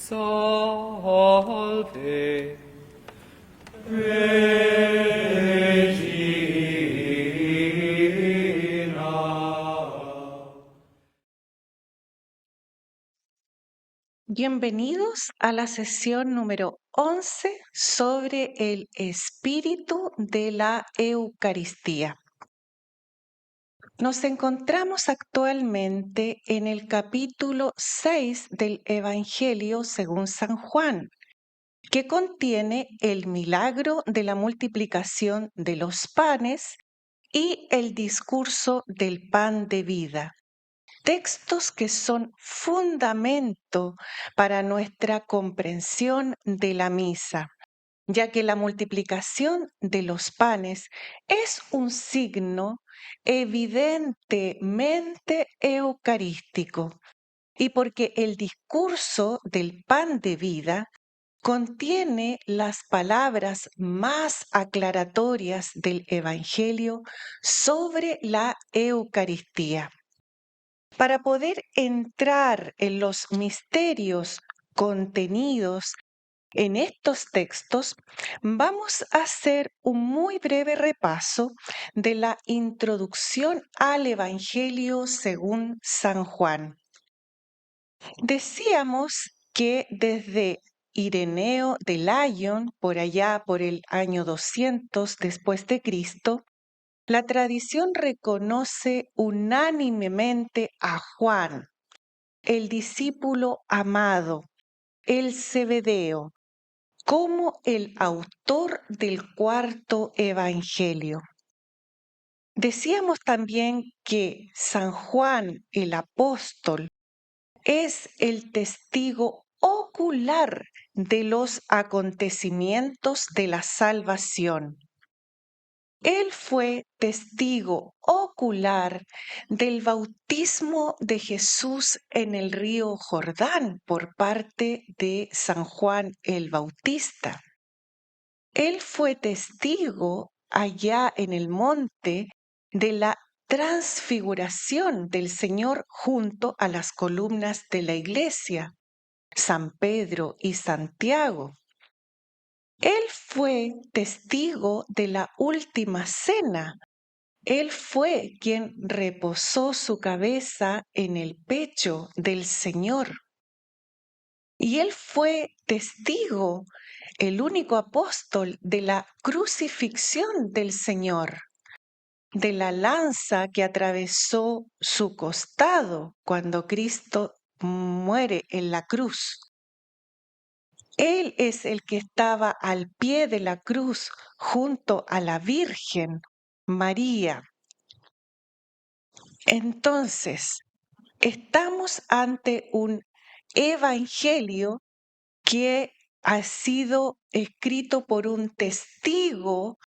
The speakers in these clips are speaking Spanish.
Salve Regina. Bienvenidos a la sesión número 11 sobre el espíritu de la Eucaristía. Nos encontramos actualmente en el capítulo 6 del Evangelio según San Juan, que contiene el milagro de la multiplicación de los panes y el discurso del pan de vida. Textos que son fundamento para nuestra comprensión de la misa, ya que la multiplicación de los panes es un signo evidentemente eucarístico y porque el discurso del pan de vida contiene las palabras más aclaratorias del Evangelio sobre la Eucaristía. Para poder entrar en los misterios contenidos en estos textos, vamos a hacer un muy breve repaso de la introducción al Evangelio según San Juan. Decíamos que desde Ireneo de Lyon, por allá por el año 200 después de Cristo, la tradición reconoce unánimemente a Juan, el discípulo amado, el Zebedeo, como el autor del cuarto evangelio. Decíamos también que San Juan el apóstol es el testigo ocular de los acontecimientos de la salvación. Él fue testigo ocular del bautismo de Jesús en el río Jordán por parte de San Juan el Bautista. Él fue testigo allá en el monte de la transfiguración del Señor junto a las columnas de la iglesia, San Pedro y Santiago. Él fue testigo de la última cena. Él fue quien reposó su cabeza en el pecho del Señor. Y él fue testigo, el único apóstol, de la crucifixión del Señor, de la lanza que atravesó su costado cuando Cristo muere en la cruz. Él es el que estaba al pie de la cruz junto a la Virgen María. Entonces, estamos ante un evangelio que ha sido escrito por un testigo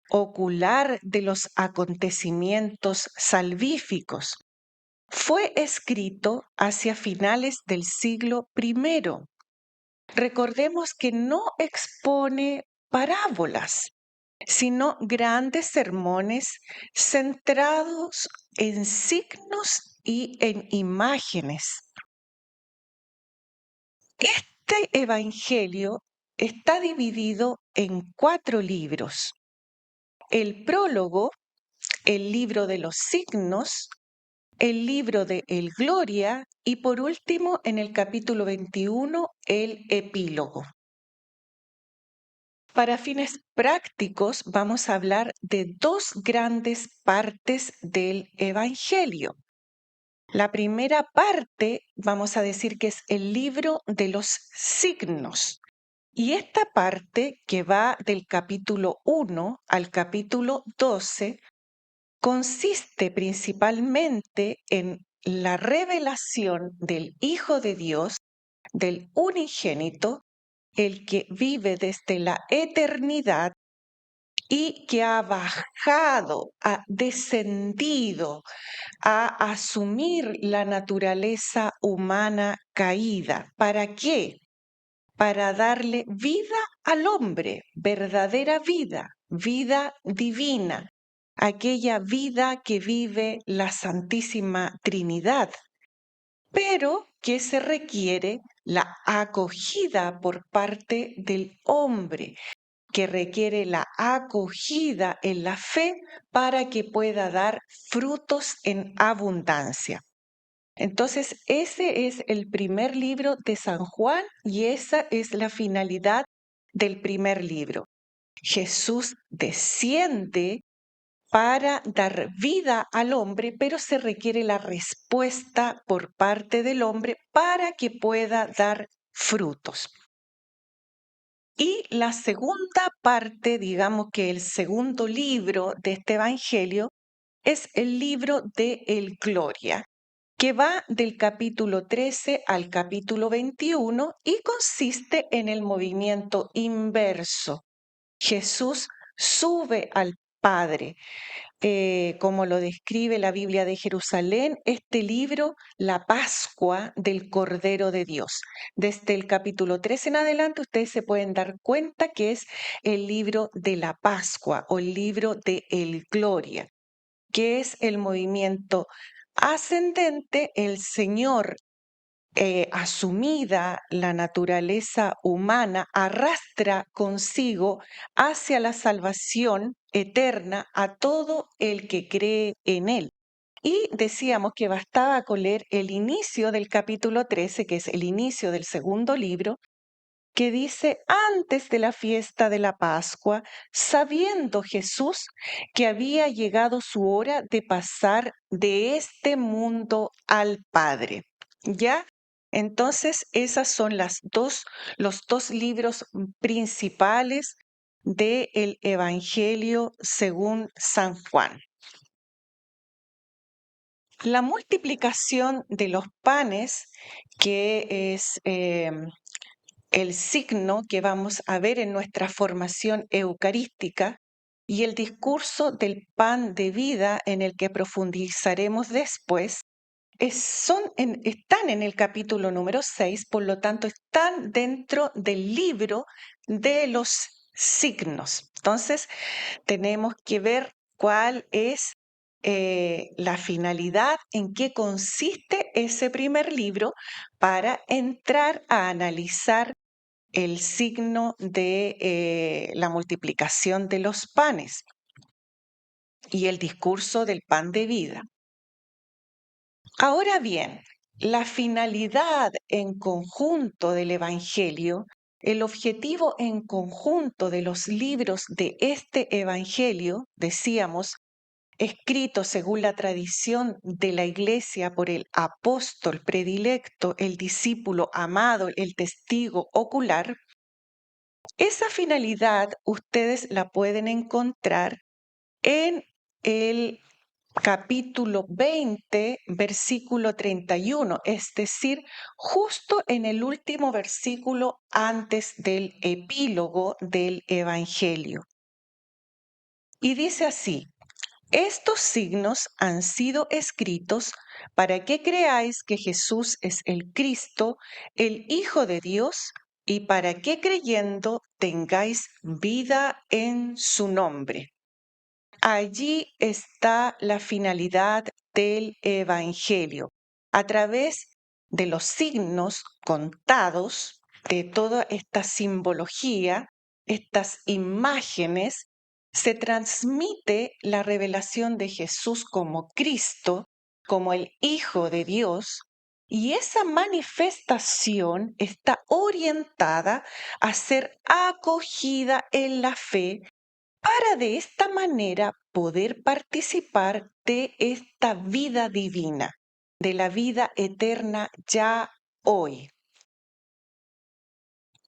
ocular de los acontecimientos salvíficos. Fue escrito hacia finales del siglo I. Recordemos que no expone parábolas, sino grandes sermones centrados en signos y en imágenes. Este evangelio está dividido en 4 libros. El prólogo, el libro de los signos, el libro de el Gloria y por último en el capítulo 21 el epílogo. Para fines prácticos vamos a hablar de 2 grandes partes del evangelio. La primera parte vamos a decir que es el libro de los signos. Y esta parte, que va del capítulo 1 al capítulo 12, consiste principalmente en la revelación del Hijo de Dios, del unigénito, el que vive desde la eternidad y que ha bajado, ha descendido a asumir la naturaleza humana caída. ¿Para qué? Para darle vida al hombre, verdadera vida, vida divina, aquella vida que vive la Santísima Trinidad, pero que se requiere la acogida por parte del hombre, que requiere la acogida en la fe para que pueda dar frutos en abundancia. Entonces, ese es el primer libro de San Juan y esa es la finalidad del primer libro. Jesús desciende para dar vida al hombre, pero se requiere la respuesta por parte del hombre para que pueda dar frutos. Y la segunda parte, digamos que el segundo libro de este Evangelio, es el libro de el Gloria, que va del capítulo 13 al capítulo 21 y consiste en el movimiento inverso. Jesús sube al Padre, como lo describe la Biblia de Jerusalén, este libro, la Pascua del Cordero de Dios. Desde el capítulo 13 en adelante, ustedes se pueden dar cuenta que es el libro de la Pascua o el libro de el Gloria, que es el movimiento ascendente. El Señor, asumida la naturaleza humana, arrastra consigo hacia la salvación eterna a todo el que cree en Él. Y decíamos que bastaba con leer el inicio del capítulo 13, que es el inicio del segundo libro, que dice: antes de la fiesta de la Pascua, sabiendo Jesús que había llegado su hora de pasar de este mundo al Padre. ¿Ya? Entonces, esas son los dos libros principales del Evangelio según San Juan. La multiplicación de los panes, que es el signo que vamos a ver en nuestra formación eucarística, y el discurso del pan de vida, en el que profundizaremos después, están en el capítulo número 6, por lo tanto están dentro del libro de los signos. Entonces, tenemos que ver cuál es la finalidad, en qué consiste ese primer libro, para entrar a analizar el signo de la multiplicación de los panes y el discurso del pan de vida. Ahora bien, la finalidad en conjunto del Evangelio, el objetivo en conjunto de los libros de este Evangelio, decíamos, escrito según la tradición de la Iglesia por el apóstol predilecto, el discípulo amado, el testigo ocular, esa finalidad ustedes la pueden encontrar en el capítulo 20, versículo 31, es decir, justo en el último versículo antes del epílogo del Evangelio. Y dice así: estos signos han sido escritos para que creáis que Jesús es el Cristo, el Hijo de Dios, y para que creyendo tengáis vida en su nombre. Allí está la finalidad del Evangelio. A través de los signos contados, de toda esta simbología, estas imágenes, se transmite la revelación de Jesús como Cristo, como el Hijo de Dios, y esa manifestación está orientada a ser acogida en la fe para de esta manera poder participar de esta vida divina, de la vida eterna ya hoy.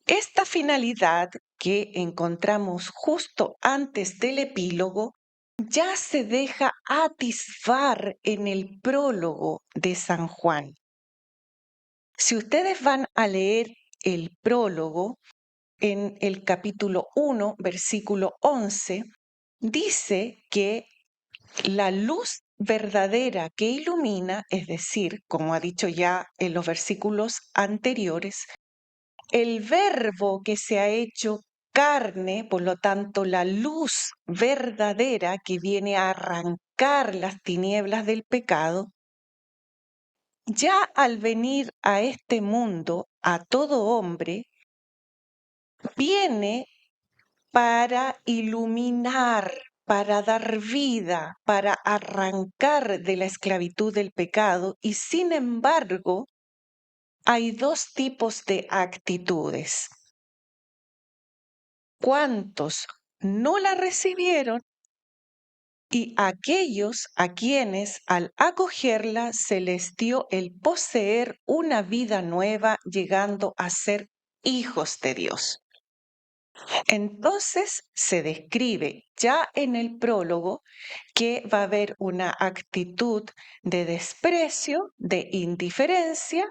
Esta finalidad que encontramos justo antes del epílogo ya se deja atisbar en el prólogo de San Juan. Si ustedes van a leer el prólogo en el capítulo 1, versículo 11, dice que la luz verdadera que ilumina, es decir, como ha dicho ya en los versículos anteriores, el verbo que se ha hecho carne, por lo tanto, la luz verdadera que viene a arrancar las tinieblas del pecado, ya al venir a este mundo a todo hombre, viene para iluminar, para dar vida, para arrancar de la esclavitud del pecado, y sin embargo, hay dos tipos de actitudes. ¿Cuántos no la recibieron? Y aquellos a quienes al acogerla se les dio el poseer una vida nueva, llegando a ser hijos de Dios. Entonces se describe ya en el prólogo que va a haber una actitud de desprecio, de indiferencia,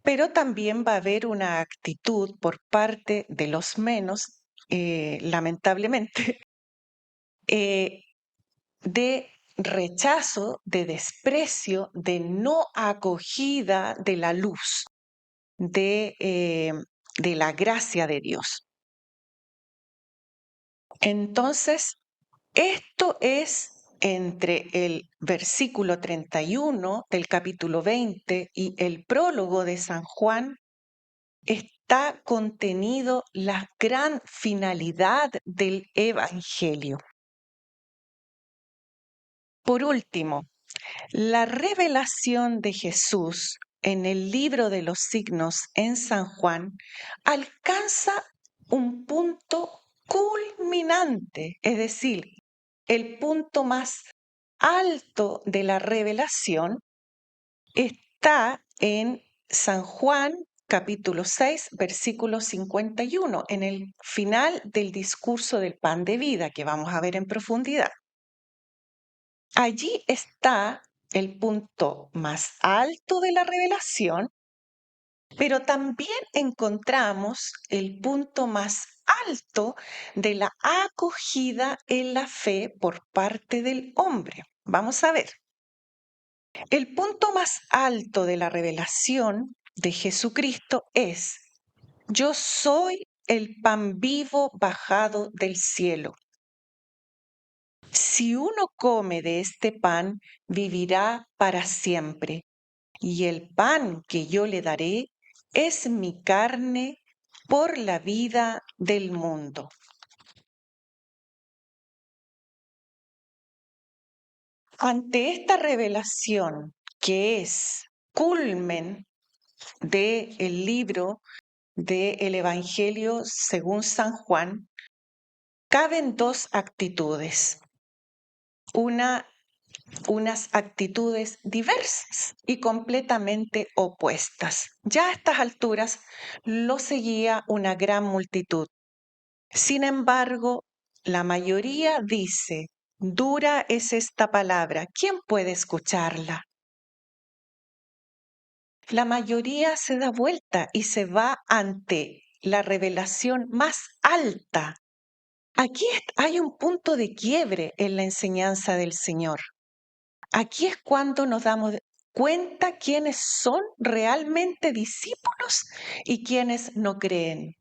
pero también va a haber una actitud por parte de los menos, lamentablemente, de rechazo, de desprecio, de no acogida de la luz, de la gracia de Dios. Entonces, esto es entre el versículo 31 del capítulo 20 y el prólogo de San Juan, está contenido la gran finalidad del Evangelio. Por último, la revelación de Jesús en el libro de los signos en San Juan alcanza un punto culminante, es decir, el punto más alto de la revelación está en San Juan capítulo 6, versículo 51, en el final del discurso del pan de vida que vamos a ver en profundidad. Allí está el punto más alto de la revelación, pero también encontramos el punto más alto de la acogida en la fe por parte del hombre. Vamos a ver. El punto más alto de la revelación de Jesucristo es: yo soy el pan vivo bajado del cielo. Si uno come de este pan, vivirá para siempre. Y el pan que yo le daré es mi carne por la vida del mundo. Ante esta revelación, que es culmen del libro del Evangelio según San Juan, caben dos actitudes. Unas actitudes diversas y completamente opuestas. Ya a estas alturas lo seguía una gran multitud. Sin embargo, la mayoría dice: dura es esta palabra, ¿quién puede escucharla? La mayoría se da vuelta y se va ante la revelación más alta. Aquí hay un punto de quiebre en la enseñanza del Señor. Aquí es cuando nos damos cuenta quiénes son realmente discípulos y quiénes no creen.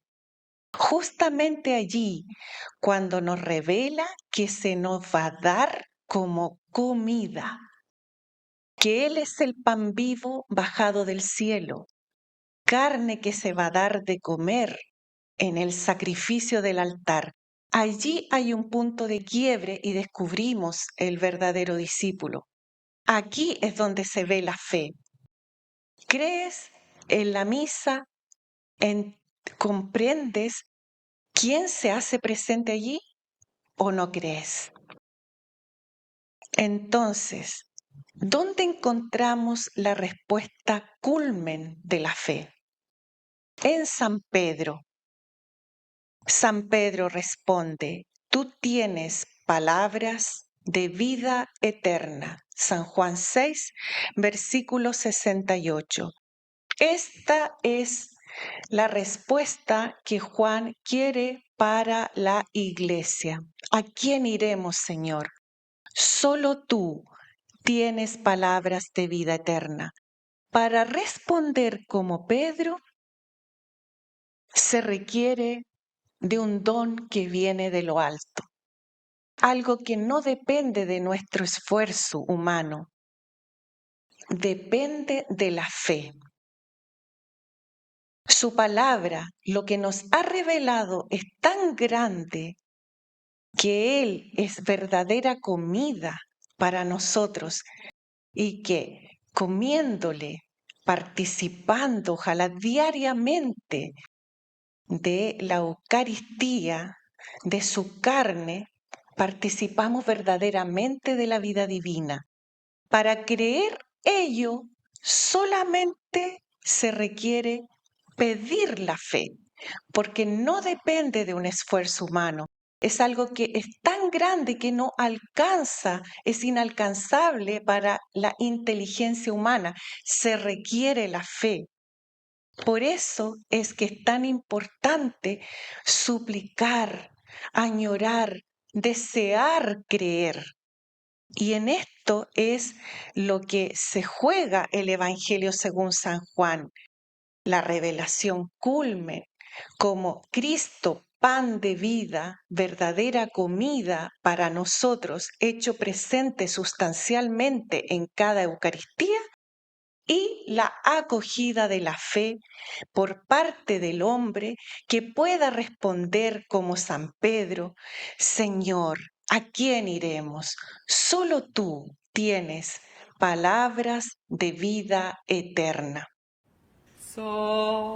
Justamente allí, cuando nos revela que se nos va a dar como comida, que Él es el pan vivo bajado del cielo, carne que se va a dar de comer en el sacrificio del altar. Allí hay un punto de quiebre y descubrimos el verdadero discípulo. Aquí es donde se ve la fe. ¿Crees en la misa? ¿Comprendes quién se hace presente allí o no crees? Entonces, ¿dónde encontramos la respuesta culmen de la fe? En San Pedro. San Pedro responde: tú tienes palabras de vida eterna. San Juan 6, versículo 68. Esta es la respuesta que Juan quiere para la iglesia. ¿A quién iremos, Señor? Solo tú tienes palabras de vida eterna. Para responder como Pedro, se requiere de un don que viene de lo alto, algo que no depende de nuestro esfuerzo humano, depende de la fe. Su palabra, lo que nos ha revelado, es tan grande que Él es verdadera comida para nosotros y que comiéndole, participando, ojalá diariamente de la Eucaristía, de su carne, participamos verdaderamente de la vida divina. Para creer ello, solamente se requiere pedir la fe, porque no depende de un esfuerzo humano. Es algo que es tan grande que no alcanza, es inalcanzable para la inteligencia humana. Se requiere la fe. Por eso es que es tan importante suplicar, añorar, desear creer. Y en esto es lo que se juega el Evangelio según San Juan, la revelación culmen, como Cristo, pan de vida, verdadera comida para nosotros, hecho presente sustancialmente en cada Eucaristía, y la acogida de la fe por parte del hombre que pueda responder como San Pedro: Señor, ¿a quién iremos? Solo tú tienes palabras de vida eterna. Salve.